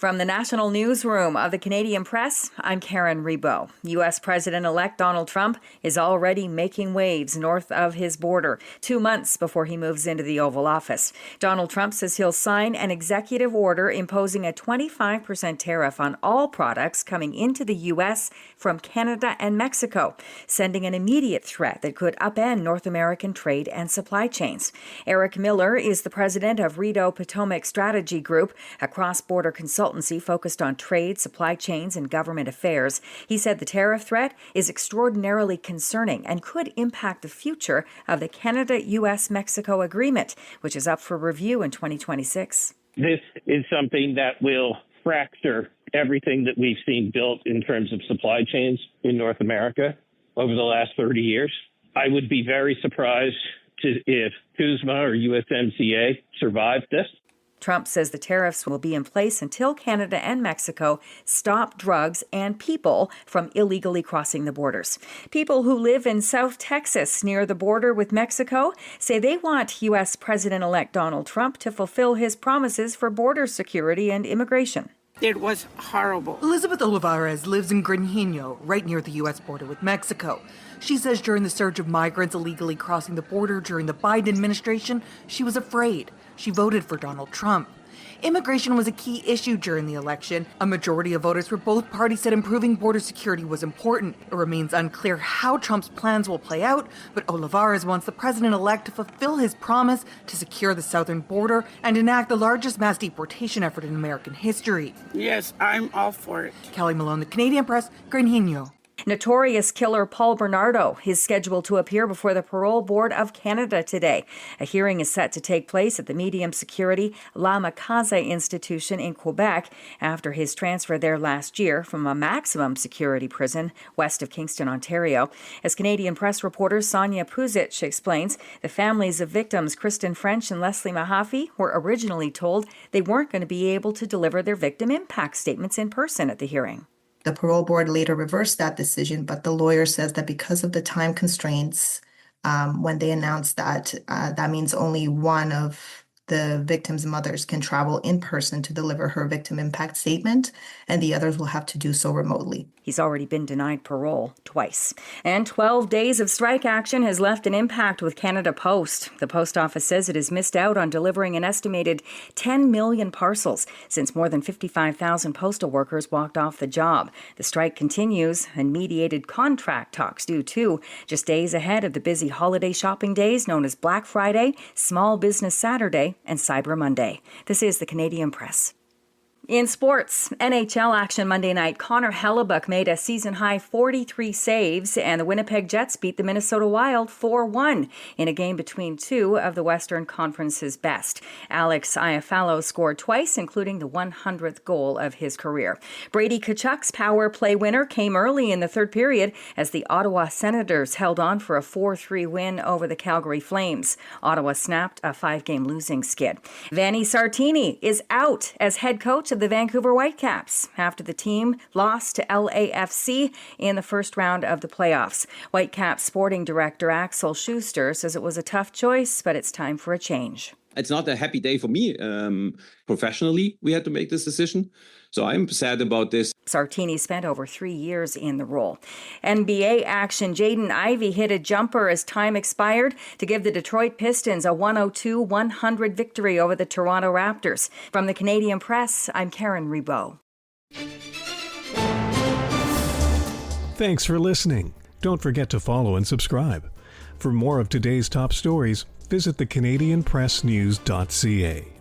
From the National Newsroom of the Canadian Press, I'm Karen Rebo. U.S. President-elect Donald Trump is already making waves north of his border, 2 months before he moves into the Oval Office. Donald Trump says he'll sign an executive order imposing a 25% tariff on all products coming into the U.S. from Canada and Mexico, sending an immediate threat that could upend North American trade and supply chains. Eric Miller is the president of Rideau Potomac Strategy Group, a cross-border consultancy focused on trade, supply chains, and government affairs. He said the tariff threat is extraordinarily concerning and could impact the future of the Canada-U.S.-Mexico agreement, which is up for review in 2026. This is something that will fracture everything that we've seen built in terms of supply chains in North America over the last 30 years. I would be very surprised if CUSMA or USMCA survived this. Trump says the tariffs will be in place until Canada and Mexico stop drugs and people from illegally crossing the borders. People who live in South Texas near the border with Mexico say they want U.S. President-elect Donald Trump to fulfill his promises for border security and immigration. It was horrible. Elizabeth Olivares lives in Granjeno, right near the U.S. border with Mexico. She says during the surge of migrants illegally crossing the border during the Biden administration, she was afraid. She voted for Donald Trump. Immigration was a key issue during the election. A majority of voters for both parties said improving border security was important. It remains unclear how Trump's plans will play out, but Olivares wants the president-elect to fulfill his promise to secure the southern border and enact the largest mass deportation effort in American history. Yes, I'm all for it. Kelly Malone, The Canadian Press, Granjeno. Notorious killer Paul Bernardo is scheduled to appear before the Parole Board of Canada today. A hearing is set to take place at the medium security La Macase institution in Quebec after his transfer there last year from a maximum security prison west of Kingston, Ontario. As Canadian Press reporter Sonia Puzic explains, the families of victims Kristen French and Leslie Mahaffey were originally told they weren't going to be able to deliver their victim impact statements in person at the hearing. The parole board later reversed that decision, but the lawyer says that because of the time constraints, when they announced that, that means only one of the victim's mothers can travel in person to deliver her victim impact statement, and the others will have to do so remotely. He's already been denied parole twice. And 12 days of strike action has left an impact with Canada Post. The post office says it has missed out on delivering an estimated 10 million parcels since more than 55,000 postal workers walked off the job. The strike continues and mediated contract talks do too, just days ahead of the busy holiday shopping days known as Black Friday, Small Business Saturday, and Cyber Monday. This is the Canadian Press. In sports, NHL action Monday night, Connor Hellebuyck made a season-high 43 saves, and the Winnipeg Jets beat the Minnesota Wild 4-1 in a game between two of the Western Conference's best. Alex Iafallo scored twice, including the 100th goal of his career. Brady Tkachuk's power play winner came early in the third period as the Ottawa Senators held on for a 4-3 win over the Calgary Flames. Ottawa snapped a 5-game losing skid. Vanni Sartini is out as head coach of the Vancouver Whitecaps after the team lost to LAFC in the first round of the playoffs. Whitecaps sporting director Axel Schuster says it was a tough choice, but it's time for a change. It's not a happy day for me. Professionally, we had to make this decision. So I'm sad about this. Sartini spent over 3 years in the role. NBA action. Jaden Ivey hit a jumper as time expired to give the Detroit Pistons a 102-100 victory over the Toronto Raptors. From the Canadian Press, I'm Karen Rebo. Thanks for listening. Don't forget to follow and subscribe. For more of today's top stories, visit thecanadianpressnews.ca.